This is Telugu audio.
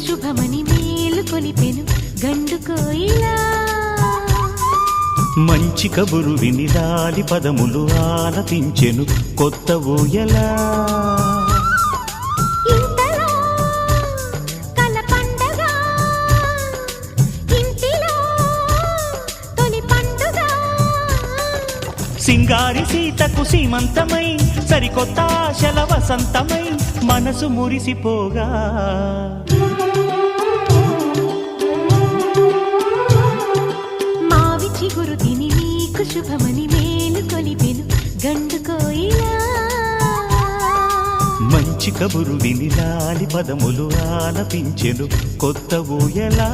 శుభమని మేలు కొలిపెను గండు కోయిలా. మంచి కబురు విని లాలి పదములు ఆలపించెను కొత్త ఊయలా. ఇంతలో కల పండగ, ఇంటిలో తొలి పండుగ. సింగారి సీతకు సీమంతమై సరికొత్త ఆశల వసంతమై మనసు మురిసిపోగా. మావి చిగురు తిని నీకు శుభమని మేలు కొలిపెను గండు కోయిలా. మంచి కబురు విని లాలి పదములు ఆలపించెను కొత్త ఊయలా.